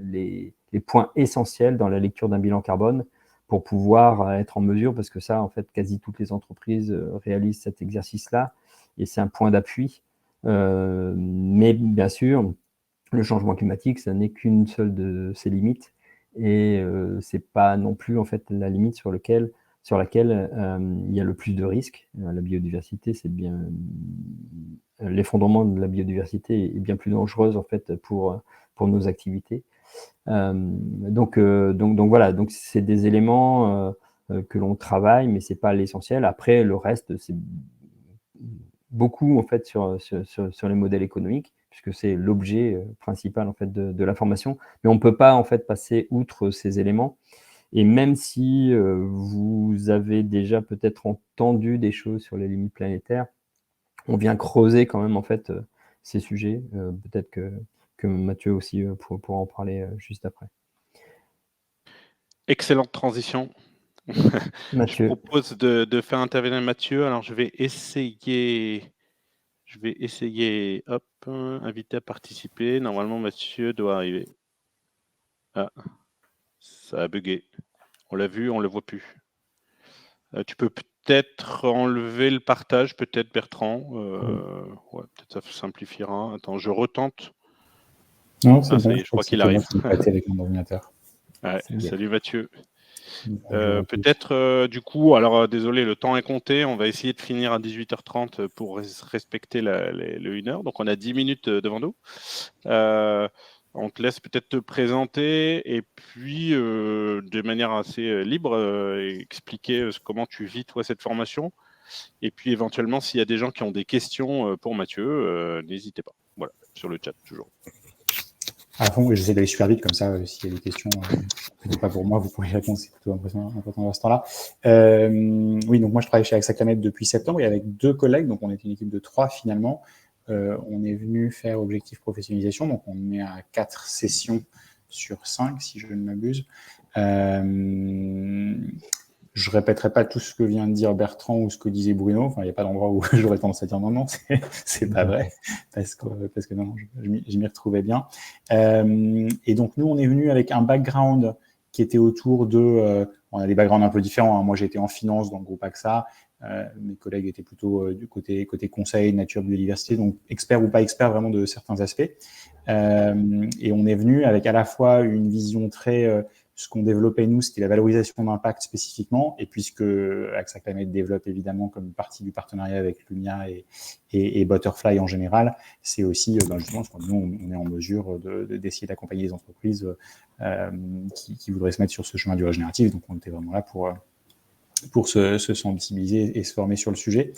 les points essentiels dans la lecture d'un bilan carbone pour pouvoir être en mesure, parce que ça, en fait, quasi toutes les entreprises réalisent cet exercice-là, et c'est un point d'appui. Mais bien sûr, le changement climatique, ça n'est qu'une seule de ses limites, et c'est pas non plus en fait la limite sur laquelle il y a le plus de risques. La biodiversité, c'est bien l'effondrement de la biodiversité est bien plus dangereuse en fait pour nos activités. Donc voilà, donc c'est des éléments que l'on travaille, mais c'est pas l'essentiel. Après, le reste, c'est beaucoup en fait sur les modèles économiques, puisque c'est l'objet principal en fait de la formation. Mais on ne peut pas en fait passer outre ces éléments. Et même si vous avez déjà peut-être entendu des choses sur les limites planétaires, on vient creuser quand même en fait ces sujets. Peut-être que Mathieu aussi pourra en parler juste après. Excellente transition. Je propose de faire intervenir Mathieu. Alors, je vais essayer, hop, inviter à participer. Normalement, Mathieu doit arriver. Ah, ça a bugué. On l'a vu, on ne le voit plus. Tu peux peut-être enlever le partage, peut-être, Bertrand. Ouais, peut-être ça simplifiera. Attends, je retente. Non, c'est bon, je crois qu'il arrive. Avec mon ordinateur. Ouais, salut Mathieu. Peut-être du coup, alors désolé, le temps est compté, on va essayer de finir à 18h30 pour respecter le 1h, donc on a 10 minutes devant nous. On te laisse peut-être te présenter et puis de manière assez libre expliquer comment tu vis toi cette formation, et puis éventuellement s'il y a des gens qui ont des questions pour Mathieu, n'hésitez pas, voilà, sur le chat toujours. À fond, j'essaie d'aller super vite, comme ça, s'il y a des questions, pas pour moi, vous pourrez y répondre, c'est plutôt important dans ce temps-là. Oui, donc moi, je travaille chez Axaclamet depuis septembre et avec 2 collègues, donc on est une équipe de 3 finalement. On est venu faire objectif professionnalisation, donc on est à 4 sessions sur 5, si je ne m'abuse. Je répéterai pas tout ce que vient de dire Bertrand ou ce que disait Bruno. Enfin, il n'y a pas d'endroit où j'aurais tendance à dire non, c'est pas vrai, parce que non, je m'y retrouvais bien. Et donc nous, on est venu avec un background qui était autour de, on a des backgrounds un peu différents. Hein. Moi, j'étais en finance dans le groupe AXA. Mes collègues étaient plutôt du côté conseil, nature, biodiversité, donc experts ou pas experts vraiment de certains aspects. Et on est venu avec à la fois une vision très... ce qu'on développait, nous, c'était la valorisation d'impact spécifiquement, et puisque AXA Climate développe évidemment comme partie du partenariat avec Lumia et Butterfly en général, c'est aussi, justement, nous, on est en mesure d'essayer d'accompagner les entreprises qui voudraient se mettre sur ce chemin du régénératif. Donc, on était vraiment là pour se sensibiliser et se former sur le sujet.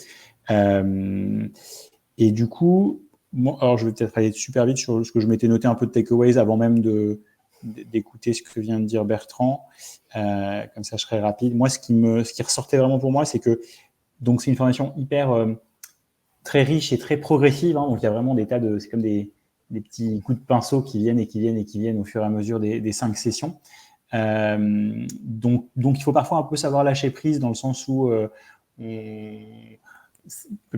Et du coup, moi, alors je vais peut-être aller super vite sur ce que je m'étais noté un peu de takeaways avant même d'écouter ce que vient de dire Bertrand. Comme ça, je serai rapide. Moi, ce qui ressortait vraiment pour moi, c'est que donc c'est une formation hyper très riche et très progressive. Donc, il y a vraiment c'est comme des petits coups de pinceau qui viennent au fur et à mesure des 5 sessions. Donc, il faut parfois un peu savoir lâcher prise dans le sens où,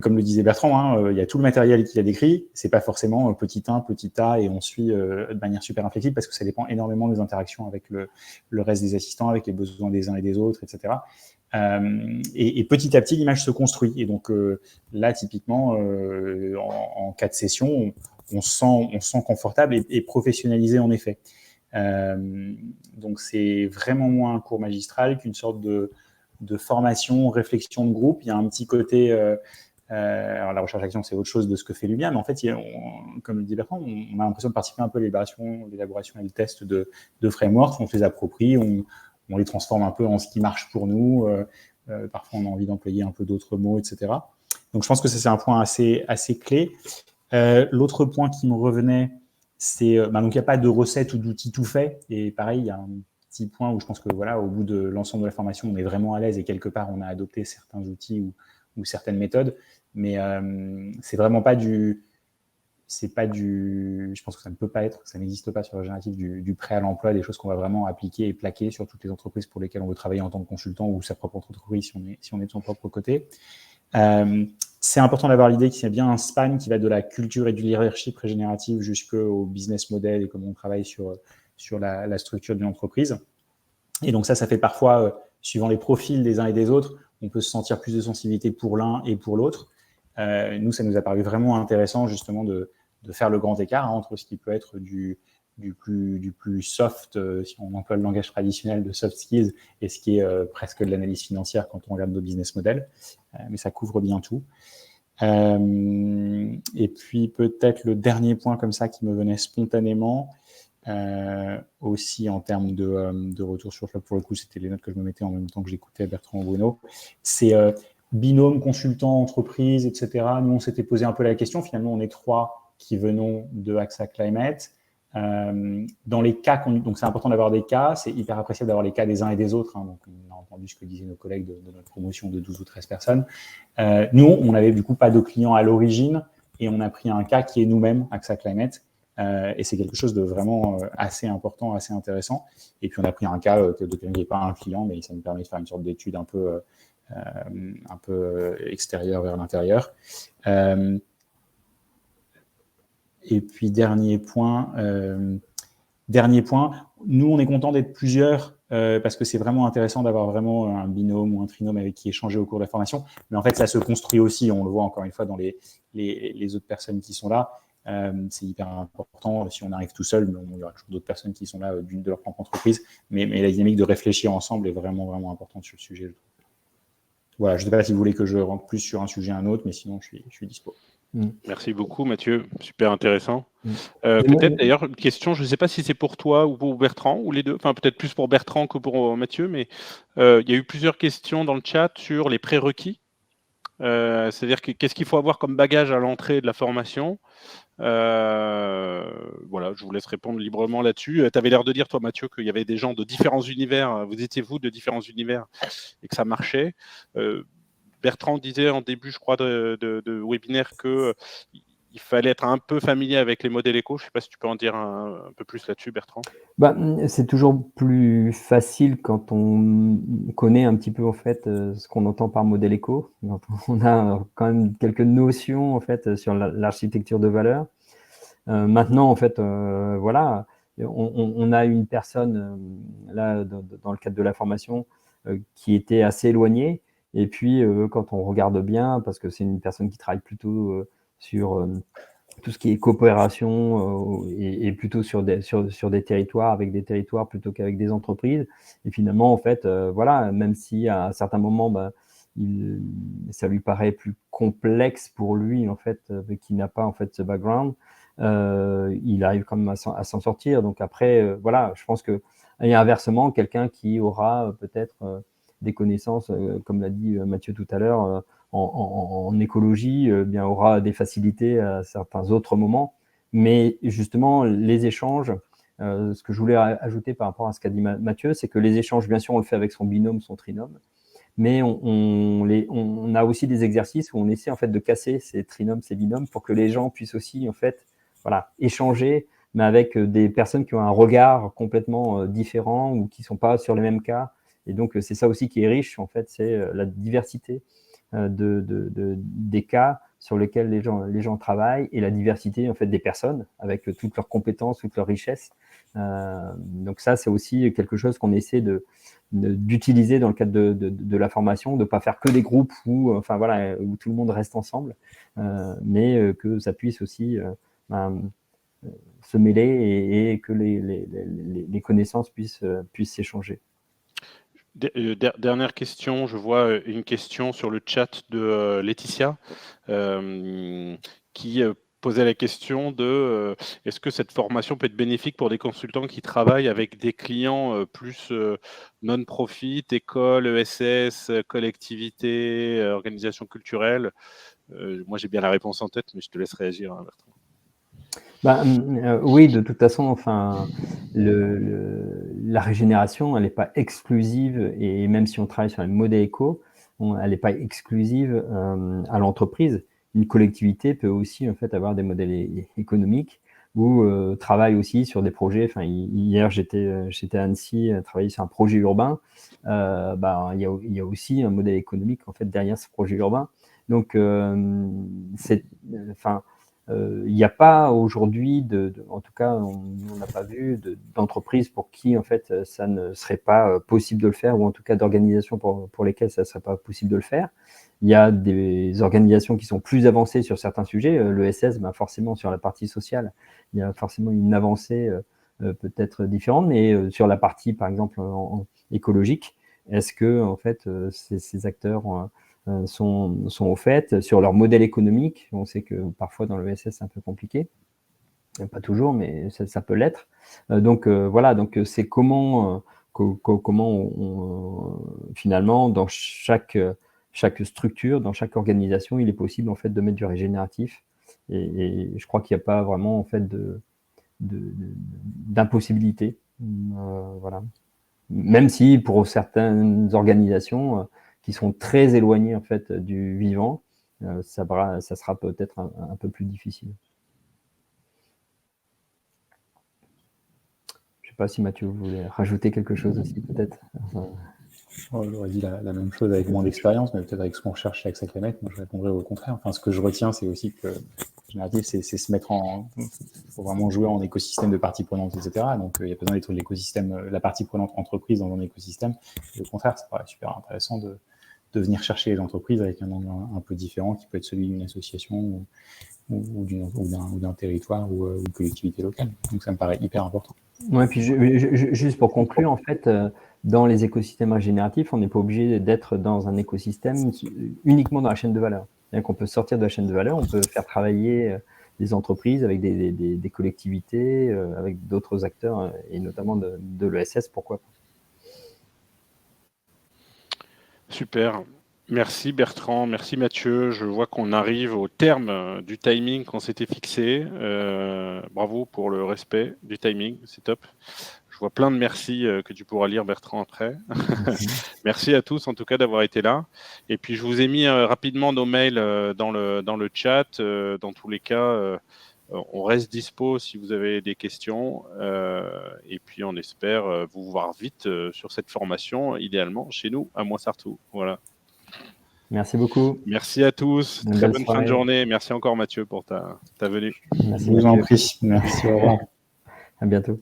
comme le disait Bertrand, il y a tout le matériel qu'il a décrit. C'est pas forcément petit 1, petit A et on suit de manière super inflexible parce que ça dépend énormément des interactions avec le reste des assistants, avec les besoins des uns et des autres, etc. Et petit à petit, l'image se construit. Et donc là, typiquement, en 4 sessions, on se sent confortable et professionnalisé en effet. Donc c'est vraiment moins un cours magistral qu'une sorte de formation, réflexion de groupe. Il y a un petit côté alors la recherche-action, c'est autre chose de ce que fait Lumia, mais en fait, comme le dit Bertrand, on a l'impression de participer un peu à l'élaboration et le test de frameworks. On se les approprie, on les transforme un peu en ce qui marche pour nous. Parfois, on a envie d'employer un peu d'autres mots, etc. Donc, je pense que ça, c'est un point assez clé. L'autre point qui me revenait, c'est donc il n'y a pas de recette ou d'outils tout fait. Et pareil, il y a un petit point où je pense que voilà, au bout de l'ensemble de la formation, on est vraiment à l'aise et quelque part, on a adopté certains outils ou certaines méthodes. Mais c'est vraiment pas je pense que ça ne peut pas être, ça n'existe pas sur le génératif du prêt à l'emploi, des choses qu'on va vraiment appliquer et plaquer sur toutes les entreprises pour lesquelles on veut travailler en tant que consultant ou sa propre entreprise si on est de son propre côté. C'est important d'avoir l'idée qu'il y a bien un span qui va de la culture et du leadership régénératif jusqu'au business model et comment on travaille sur la structure d'une entreprise. Et donc ça fait parfois, suivant les profils des uns et des autres, on peut se sentir plus de sensibilité pour l'un et pour l'autre. Nous, ça nous a paru vraiment intéressant justement de faire le grand écart entre ce qui peut être du plus soft, si on emploie le langage traditionnel de soft skills, et ce qui est presque de l'analyse financière quand on regarde nos business models. Mais ça couvre bien tout. Et puis peut-être le dernier point comme ça qui me venait spontanément, aussi en termes de retour sur le pour le coup, c'était les notes que je me mettais en même temps que j'écoutais Bertrand Bruno, c'est binôme, consultant, entreprise, etc. Nous, on s'était posé un peu la question. Finalement, on est 3 qui venons de AXA Climate. Dans les cas, donc c'est important d'avoir des cas, c'est hyper appréciable d'avoir les cas des uns et des autres. Donc, on a entendu ce que disaient nos collègues de notre promotion de 12 ou 13 personnes. Nous, on n'avait du coup pas de clients à l'origine et on a pris un cas qui est nous-mêmes, AXA Climate. Et c'est quelque chose de vraiment assez important, assez intéressant. Et puis, on a pris un cas de quelqu'un qui n'est pas un client, mais ça nous permet de faire une sorte d'étude un peu extérieure vers l'intérieur. Et puis, dernier point, nous, on est content d'être plusieurs parce que c'est vraiment intéressant d'avoir vraiment un binôme ou un trinôme avec qui échanger au cours de la formation. Mais en fait, ça se construit aussi. On le voit encore une fois dans les autres personnes qui sont là. C'est hyper important. Si on arrive tout seul, il y aura toujours d'autres personnes qui sont là de leur propre entreprise. Mais la dynamique de réfléchir ensemble est vraiment, vraiment importante sur le sujet. Voilà, je ne sais pas si vous voulez que je rentre plus sur un sujet ou un autre, mais sinon, je suis dispo. Merci beaucoup, Mathieu. Super intéressant. Peut-être d'ailleurs une question, je ne sais pas si c'est pour toi ou pour Bertrand, ou les deux, enfin peut-être plus pour Bertrand que pour Mathieu, mais il y a eu plusieurs questions dans le chat sur les prérequis. C'est-à-dire qu'est-ce qu'il faut avoir comme bagage à l'entrée de la formation. Voilà, je vous laisse répondre librement là-dessus. Tu avais l'air de dire, toi, Mathieu, qu'il y avait des gens de différents univers. Vous étiez, vous, de différents univers et que ça marchait. Bertrand disait en début, je crois, de webinaire qu'il fallait être un peu familier avec les modèles éco. Je ne sais pas si tu peux en dire un peu plus là-dessus, Bertrand. C'est toujours plus facile quand on connaît un petit peu en fait ce qu'on entend par modèle éco. On a quand même quelques notions en fait sur l'architecture de valeur. Maintenant, en fait, voilà, on a une personne là dans le cadre de la formation qui était assez éloignée. Et puis, quand on regarde bien, parce que c'est une personne qui travaille plutôt sur tout ce qui est coopération et plutôt sur des territoires, avec des territoires plutôt qu'avec des entreprises. Et finalement, en fait, voilà, même si à un certain moment, ça lui paraît plus complexe pour lui, en fait, qui n'a pas en fait ce background, il arrive quand même à s'en sortir. Donc après, voilà, je pense que et inversement, quelqu'un qui aura peut-être des connaissances, comme l'a dit Mathieu tout à l'heure, en écologie, bien aura des facilités à certains autres moments. Mais justement, les échanges, ce que je voulais ajouter par rapport à ce qu'a dit Mathieu, c'est que les échanges, bien sûr, on le fait avec son binôme, son trinôme, mais on a aussi des exercices où on essaie en fait de casser ces trinômes, ces binômes, pour que les gens puissent aussi en fait, voilà, échanger, mais avec des personnes qui ont un regard complètement différent ou qui ne sont pas sur les mêmes cas. Et donc, c'est ça aussi qui est riche, en fait, c'est la diversité des cas sur lesquels les gens travaillent et la diversité en fait des personnes avec toutes leurs compétences, toutes leurs richesses. Donc ça, c'est aussi quelque chose qu'on essaie d'utiliser dans le cadre de la formation, de ne pas faire que des groupes où, enfin, voilà, où tout le monde reste ensemble, mais que ça puisse aussi se mêler et que les connaissances puissent s'échanger. Dernière question, je vois une question sur le chat de Laetitia qui posait la question de est-ce que cette formation peut être bénéfique pour des consultants qui travaillent avec des clients plus non-profit, écoles, ESS, collectivités, organisations culturelles. Moi, j'ai bien la réponse en tête, mais je te laisse réagir, hein, Bertrand. Oui, de toute façon, enfin, la régénération, elle n'est pas exclusive, et même si on travaille sur un modèle éco, elle n'est pas exclusive à l'entreprise. Une collectivité peut aussi en fait avoir des modèles économiques ou travaille aussi sur des projets. Enfin, hier, j'étais à Annecy, travailler sur un projet urbain. Il y a aussi un modèle économique en fait derrière ce projet urbain. Donc, il n'y a pas aujourd'hui, en tout cas, on n'a pas vu d'entreprise pour qui en fait ça ne serait pas possible de le faire, ou en tout cas d'organisations pour lesquelles ça ne serait pas possible de le faire. Il y a des organisations qui sont plus avancées sur certains sujets. L'ESS, forcément sur la partie sociale, il y a forcément une avancée peut-être différente, mais sur la partie, par exemple, écologique, est-ce que en fait ces acteurs sont au fait sur leur modèle économique? On sait que parfois dans l'ESS c'est un peu compliqué, pas toujours, mais ça peut l'être. Donc voilà, donc c'est comment finalement dans chaque structure, dans chaque organisation, il est possible en fait de mettre du régénératif. Et je crois qu'il n'y a pas vraiment en fait d'impossibilité. Voilà. Même si pour certaines organisations qui sont très éloignées en fait du vivant, ça sera peut-être un peu plus difficile. Je ne sais pas si Mathieu voulait rajouter quelque chose aussi, peut-être. J'aurais dit la même chose avec moins d'expérience, mais peut-être avec ce qu'on recherche chez Hexaclimate, moi je répondrais au contraire. Enfin, ce que je retiens, c'est aussi que génératif, c'est se mettre faut vraiment jouer en écosystème de parties prenantes, etc. Donc, il y a besoin d'être l'écosystème, la partie prenante entreprise dans un écosystème. Et au contraire, ça paraît super intéressant de venir chercher les entreprises avec un angle un peu différent, qui peut être celui d'une association ou d'un territoire ou d'une collectivité locale. Donc, ça me paraît hyper important. Ouais, puis juste pour conclure, en fait, dans les écosystèmes régénératifs, on n'est pas obligé d'être dans un écosystème uniquement dans la chaîne de valeur. C'est-à-dire qu'on peut sortir de la chaîne de valeur, on peut faire travailler des entreprises avec des collectivités, avec d'autres acteurs, et notamment de l'ESS, pourquoi pas. Super. Merci Bertrand, merci Mathieu. Je vois qu'on arrive au terme du timing qu'on s'était fixé. Bravo pour le respect du timing, c'est top. Je vois plein de merci que tu pourras lire, Bertrand, après. Merci à tous, en tout cas, d'avoir été là. Et puis, je vous ai mis rapidement nos mails dans le chat. Dans tous les cas, on reste dispo si vous avez des questions. Et puis, on espère vous voir vite sur cette formation, idéalement chez nous, à Moissartou. Voilà. Merci beaucoup. Merci à tous. Très bonne fin de journée. Merci encore, Mathieu, pour ta venue. Merci, je vous en prie. Merci, au revoir. À bientôt.